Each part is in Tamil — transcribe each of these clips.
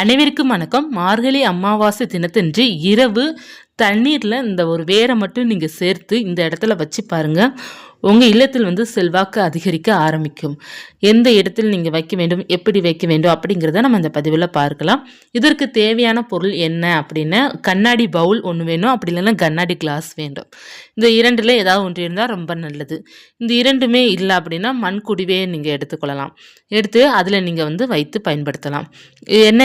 அனைவருக்கும் வணக்கம். மார்கழி அமாவாசை தினத்தன்று இரவு தண்ணீரில் இந்த ஒரு வேரை மட்டும் நீங்கள் சேர்த்து இந்த இடத்துல வச்சு பாருங்கள். உங்கள் இல்லத்தில் செல்வாக்கு அதிகரிக்க ஆரம்பிக்கும். எந்த இடத்தில் நீங்கள் வைக்க வேண்டும், எப்படி வைக்க வேண்டும் அப்படிங்கிறத நம்ம இந்த பதிவில் பார்க்கலாம். இதற்கு தேவையான பொருள் என்ன அப்படின்னா, கண்ணாடி பவுல் ஒன்று வேணும், அப்படி இல்லைன்னா கண்ணாடி கிளாஸ் வேண்டும். இந்த இரண்டில் ஏதாவது ஒன்று இருந்தால் ரொம்ப நல்லது. இந்த இரண்டுமே இல்லை அப்படின்னா மண்குடிவே நீங்கள் எடுத்துக்கொள்ளலாம். எடுத்து அதில் நீங்கள் வைத்து பயன்படுத்தலாம்.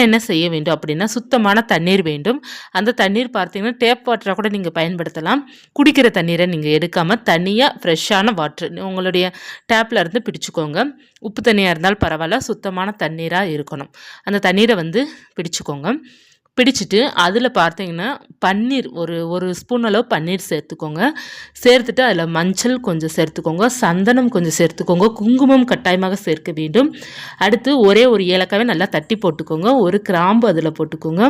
என்ன செய்ய வேண்டும் அப்படின்னா, சுத்தமான தண்ணீர் வேண்டும். அந்த தண்ணீர் பார்த்தீங்கன்னா டேப் வாட்டராக கூட நீங்கள் பயன்படுத்தலாம். குடிக்கிற தண்ணீரை நீங்கள் எடுக்காமல் தனியாக ஃப்ரெஷ்ஷான வாட்டர் உங்களுடைய டேப்பில் இருந்து பிடிச்சிக்கோங்க. உப்பு தண்ணியாக இருந்தால் பரவாயில்ல, சுத்தமான தண்ணீராக இருக்கணும். அந்த தண்ணீரை பிடிச்சிக்கோங்க. பிடிச்சிட்டு அதில் பார்த்தீங்கன்னா பன்னீர் ஒரு ஸ்பூன் அளவு பன்னீர் சேர்த்துக்கோங்க. சேர்த்துட்டு அதில் மஞ்சள் கொஞ்சம் சேர்த்துக்கோங்க, சந்தனம் கொஞ்சம் சேர்த்துக்கோங்க, குங்குமம் கட்டாயமாக சேர்க்க வேண்டும். அடுத்து ஒரே ஒரு ஏலக்காவை நல்லா தட்டி போட்டுக்கோங்க, ஒரு கிராம்பு அதில் போட்டுக்கோங்க.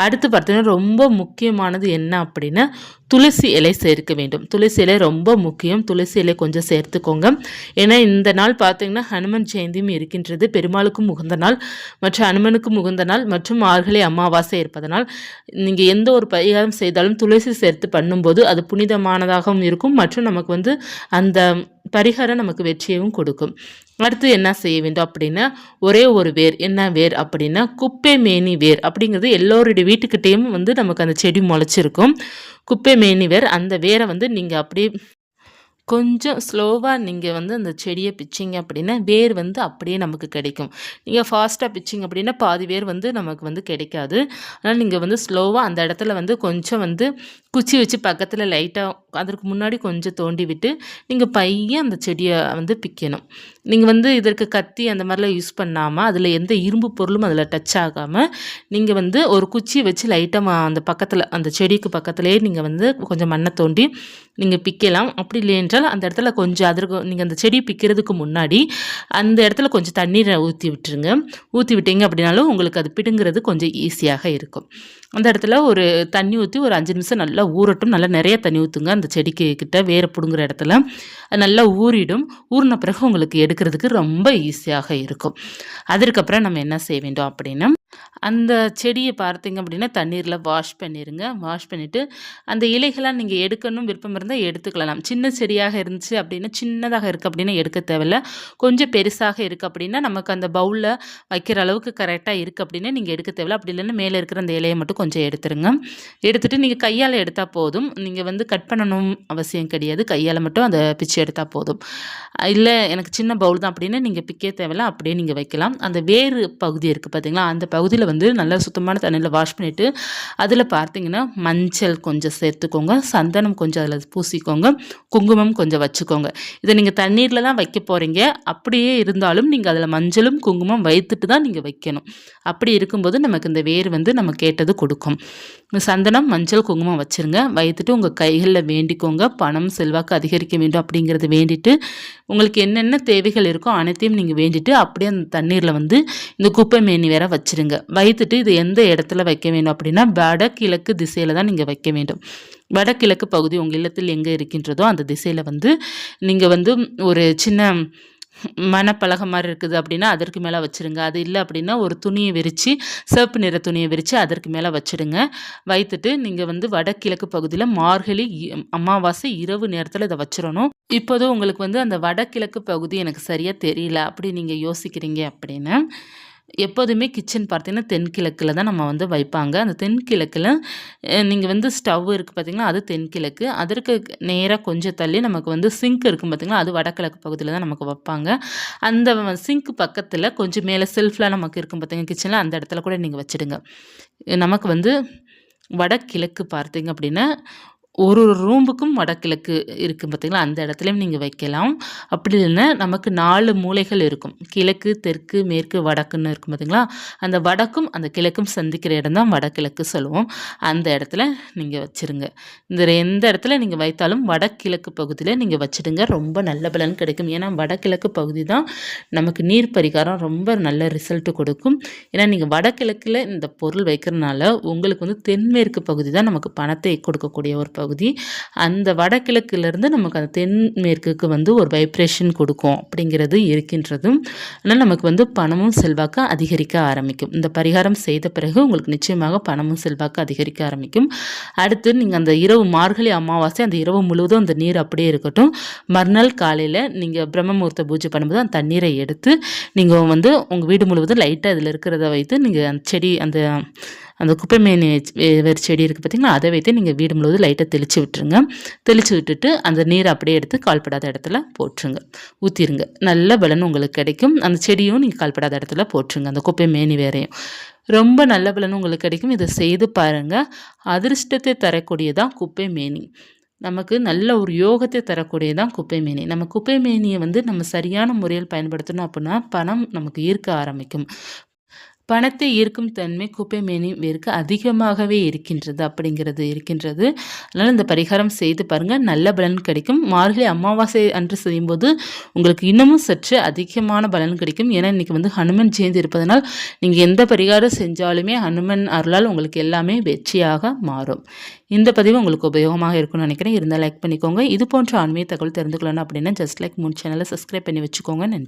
அடுத்து பார்த்தீங்கன்னா ரொம்ப முக்கியமானது என்ன அப்படின்னா, துளசி இலை சேர்க்க வேண்டும். துளசி இலை ரொம்ப முக்கியம். துளசி இலை கொஞ்சம் சேர்த்துக்கோங்க. ஏன்னா இந்த நாள் பார்த்தீங்கன்னா ஹனுமன் ஜெயந்தியும் இருக்கின்றது. பெருமாளுக்கும் உகந்த நாள் மற்றும் ஹனுமனுக்கும் உகந்த நாள் மற்றும் மார்கழி அமாவாசை இருப்பதனால் நீங்கள் எந்த ஒரு பரிகாரம் செய்தாலும் துளசி சேர்த்து பண்ணும்போது அது புனிதமானதாகவும் இருக்கும் மற்றும் நமக்கு அந்த பரிகாரம் நமக்கு வெற்றியையும் கொடுக்கும். அடுத்து என்ன செய்ய வேண்டும் அப்படின்னா, ஒரே ஒரு வேர். என்ன வேர் அப்படின்னா, குப்பை மேனி வேர் அப்படிங்கிறது எல்லோருடைய வீட்டுக்கிட்டேயும் நமக்கு அந்த செடி முளைச்சிருக்கும். குப்பை மேனி வேர். அந்த வேரை நீங்கள் அப்படியே கொஞ்சம் ஸ்லோவாக நீங்கள் அந்த செடியை பிச்சிங்க அப்படின்னா வேர் அப்படியே நமக்கு கிடைக்கும். நீங்கள் ஃபாஸ்ட்டாக பிச்சிங்க அப்படின்னா பாதி வேர் நமக்கு கிடைக்காது. அதனால் நீங்கள் ஸ்லோவாக அந்த இடத்துல கொஞ்சம் குச்சி வச்சு பக்கத்தில் லைட்டாக அதற்கு முன்னாடி கொஞ்சம் தோண்டி விட்டு நீங்கள் பையன் அந்த செடியை பிக்கணும். நீங்கள் இதற்கு கத்தி அந்த மாதிரிலாம் யூஸ் பண்ணாமல், அதில் எந்த இரும்பு பொருளும் அதில் டச் ஆகாமல் நீங்கள் ஒரு குச்சி வச்சு லைட்டாக அந்த பக்கத்தில் அந்த செடிக்கு பக்கத்துலேயே நீங்கள் கொஞ்சம் மண்ணை தோண்டி நீங்கள் பிக்கலாம். அப்படி இல்லை என்றால் அந்த இடத்துல கொஞ்சம் அதற்கு நீங்கள் அந்த செடி பிக்கிறதுக்கு முன்னாடி அந்த இடத்துல கொஞ்சம் தண்ணீரை ஊற்றி விட்டுருங்க. ஊற்றி விட்டீங்க அப்படின்னாலும் உங்களுக்கு அது பிடுங்கிறது கொஞ்சம் ஈஸியாக இருக்கும். அந்த இடத்துல ஒரு தண்ணி ஊற்றி ஒரு 5 நிமிஷம் நல்லா ஊறட்டும். நல்லா நிறைய தண்ணி ஊற்றுங்க அந்த செடிக்கு கிட்ட வேரை பிடுங்குற இடத்துல. அது நல்லா ஊறிடும். ஊறின பிறகு உங்களுக்கு எடுக்கிறதுக்கு ரொம்ப ஈஸியாக இருக்கும். அதற்கப்புறம் நம்ம என்ன செய்ய வேண்டும் அப்படின்னா, அந்த செடியை பார்த்தீங்க அப்படின்னா தண்ணீரில் வாஷ் பண்ணிடுங்க. வாஷ் பண்ணிவிட்டு அந்த இலைகளாக நீங்கள் எடுக்கணும் விருப்பம் இருந்தால் எடுத்துக்கலாம். சின்ன செடியாக இருந்துச்சு அப்படின்னா, சின்னதாக இருக்குது அப்படின்னா எடுக்க தேவையில்லை. கொஞ்சம் பெருசாக இருக்குது அப்படின்னா நமக்கு அந்த பவுலில் வைக்கிற அளவுக்கு கரெக்டாக இருக்குது அப்படின்னா நீங்கள் எடுக்க தேவையில்லை. அப்படி இல்லைன்னா மேலே இருக்கிற அந்த இலையை மட்டும் கொஞ்சம் எடுத்துருங்க. எடுத்துகிட்டு நீங்கள் கையால் எடுத்தால் போதும். நீங்கள் கட் பண்ணணும் அவசியம் கிடையாது. கையால் மட்டும் அதை பிச்சு எடுத்தால் போதும். இல்லை எனக்கு சின்ன பவுல் தான் அப்படின்னா நீங்கள் பிக்க தேவையில்லை, அப்படியே நீங்கள் வைக்கலாம். அந்த வேறு பகுதி இருக்குது பார்த்தீங்களா, அந்த பகுதியில் நல்லா சுத்தமான தண்ணியில் வாஷ் பண்ணிவிட்டு அதில் பார்த்தீங்கன்னா மஞ்சள் கொஞ்சம் சேர்த்துக்கோங்க, சந்தனம் கொஞ்சம் அதில் பூசிக்கோங்க, குங்குமம் கொஞ்சம் வச்சுக்கோங்க. இதை நீங்கள் தண்ணீரில் தான் வைக்க போகிறீங்க. அப்படியே இருந்தாலும் நீங்கள் அதில் மஞ்சளும் குங்குமம் வைத்துட்டு தான் நீங்கள் வைக்கணும். அப்படி இருக்கும்போது நமக்கு இந்த வேர் நம்ம கேட்டது கொடுக்கும். சந்தனம் மஞ்சள் குங்குமம் வச்சுருங்க. வைத்துட்டு உங்கள் கைகளில் வேண்டிக்கோங்க. பணம் செல்வாக்கு அதிகரிக்க வேண்டும் அப்படிங்கிறது வேண்டிட்டு உங்களுக்கு என்னென்ன தேவைகள் இருக்கோ அனைத்தையும் நீங்கள் வேண்டிட்டு அப்படியே அந்த தண்ணீரில் இந்த குப்பை மேனி வேற வச்சுருங்க. வைத்துட்டு இது எந்த இடத்துல வைக்க வேண்டும் அப்படின்னா, வடகிழக்கு திசையில் தான் நீங்கள் வைக்க வேண்டும். வடகிழக்கு பகுதி உங்கள் இல்லத்தில் எங்கே இருக்கின்றதோ அந்த திசையில் நீங்கள் ஒரு சின்ன மணப்பலகை மாதிரி இருக்குது அப்படின்னா அதற்கு மேலே வச்சுருங்க. அது இல்லை அப்படின்னா ஒரு துணியை விரித்து சிவப்பு நிற துணியை விரித்து அதற்கு மேலே வச்சுடுங்க. வைத்துட்டு நீங்கள் வடகிழக்கு பகுதியில் மார்கழி அமாவாசை இரவு நேரத்தில் இதை வச்சிடணும். இப்போதும் உங்களுக்கு அந்த வடகிழக்கு பகுதி எனக்கு சரியாக தெரியல அப்படி நீங்கள் யோசிக்கிறீங்க அப்படின்னா, எப்போதுமே கிச்சன் பார்த்தீங்கன்னா தென்கிழக்கில் தான் நம்ம வைப்பாங்க. அந்த தென்கிழக்கில் நீங்கள் ஸ்டவ் இருக்குது பார்த்தீங்களா, அது தென்கிழக்கு. அதற்கு நேராக கொஞ்சம் தள்ளி நமக்கு சிங்க் இருக்கும் பார்த்தீங்களா, அது வடகிழக்கு பகுதியில் தான் நமக்கு வைப்பாங்க. அந்த சிங்க் பக்கத்தில் கொஞ்சம் மேலே செல்ஃபில் நமக்கு இருக்கும் பார்த்தீங்க கிச்சனில், அந்த இடத்துல கூட நீங்கள் வச்சுடுங்க. நமக்கு வடகிழக்கு பார்த்தீங்க அப்படின்னா ஒரு ரூமுக்கும் வடகிழக்கு இருக்குது பார்த்தீங்களா, அந்த இடத்துலையும் நீங்கள் வைக்கலாம். அப்படி இல்லைன்னா நமக்கு 4 மூலைகள் இருக்கும். கிழக்கு, தெற்கு, மேற்கு, வடக்குன்னு இருக்கும் பார்த்தீங்களா, அந்த வடக்கும் அந்த கிழக்கும் சந்திக்கிற இடம் தான் வடகிழக்கு சொல்லுவோம். அந்த இடத்துல நீங்கள் வச்சுருங்க. இந்த எந்த இடத்துல நீங்கள் வைத்தாலும் வடகிழக்கு பகுதியில் நீங்கள் வச்சுடுங்க. ரொம்ப நல்ல பலன் கிடைக்கும். ஏன்னா வடகிழக்கு பகுதி தான் நமக்கு நீர் பரிகாரம் ரொம்ப நல்ல ரிசல்ட்டு கொடுக்கும். ஏன்னா நீங்கள் வடகிழக்கில் இந்த பொருள் வைக்கிறதுனால உங்களுக்கு தென்மேற்கு பகுதி தான் நமக்கு பணத்தை கொடுக்கக்கூடிய ஒரு பகுதி. பகுதி அந்த வடகிழக்குலேருந்து நமக்கு அந்த தென்மேற்குக்கு வந்து ஒரு வைப்ரேஷன் கொடுக்கும் அப்படிங்கிறது இருக்கின்றது. ஆனால் நமக்கு வந்து பணமும் செல்வாக்கு அதிகரிக்க ஆரம்பிக்கும். இந்த பரிகாரம் செய்த பிறகு உங்களுக்கு நிச்சயமாக பணமும் செல்வாக்கு அதிகரிக்க ஆரம்பிக்கும். அடுத்து நீங்கள் அந்த இரவு மார்கழி அமாவாசை அந்த இரவு முழுவதும் அந்த நீர் அப்படியே இருக்கட்டும். மறுநாள் காலையில் நீங்கள் பிரம்ம முகூர்த்த பூஜை பண்ணும்போது அந்த தண்ணீரை எடுத்து நீங்கள் வந்து உங்கள் வீடு முழுவதும் லைட்டாக அதில் இருக்கிறத வைத்து நீங்கள் அந்த செடி அந்த அந்த குப்பைமேனி வேறு செடி இருக்குது பார்த்திங்களா, அதை வைத்து நீங்கள் வீடு முழுவதும் லைட்டாக தெளித்து விட்டுருங்க. தெளித்து விட்டுட்டு அந்த நீரை அப்படியே எடுத்து கால்படாத இடத்துல போட்டுருங்க, ஊற்றிடுங்க. நல்ல பலன் உங்களுக்கு கிடைக்கும். அந்த செடியும் நீங்கள் கால்படாத இடத்துல போட்டுருங்க, அந்த குப்பைமேனி வேறையும். ரொம்ப நல்ல பலன் உங்களுக்கு கிடைக்கும். இதை செய்து பாருங்கள். அதிர்ஷ்டத்தை தரக்கூடியதான் குப்பைமேனி. நமக்கு நல்ல ஒரு யோகத்தை தரக்கூடியதான் குப்பைமேனி. நம்ம குப்பைமேனியை வந்து நம்ம சரியான முறையில் பயன்படுத்தணும் அப்படின்னா பணம் நமக்கு ஈர்க்க ஆரம்பிக்கும். பணத்தை ஈர்க்கும் தன்மை குப்பைமேனி வேருக்கு அதிகமாகவே இருக்கின்றது இருக்கின்றது. அதனால் இந்த பரிகாரம் செய்து பாருங்கள், நல்ல பலன் கிடைக்கும். மார்கழி அமாவாசை அன்று செய்யும்போது உங்களுக்கு இன்னமும் சற்று அதிகமான பலன் கிடைக்கும். ஏன்னா இன்றைக்கி வந்து ஹனுமன் ஜெயந்தி இருப்பதனால் நீங்கள் எந்த பரிகாரம் செஞ்சாலுமே ஹனுமன் அருளால் உங்களுக்கு எல்லாமே வெற்றியாக மாறும். இந்த பதிவு உங்களுக்கு உபயோகமாக இருக்கும்னு நினைக்கிறேன். இருந்தால் லைக் பண்ணிக்கோங்க. இது போன்ற ஆன்மீக தகவல் தெரிந்து கொள்ளணும் அப்படின்னா ஜஸ்ட் லைக் மூன் சேனலை சப்ஸ்கிரைப் பண்ணி வச்சுக்கோங்க. நன்றி.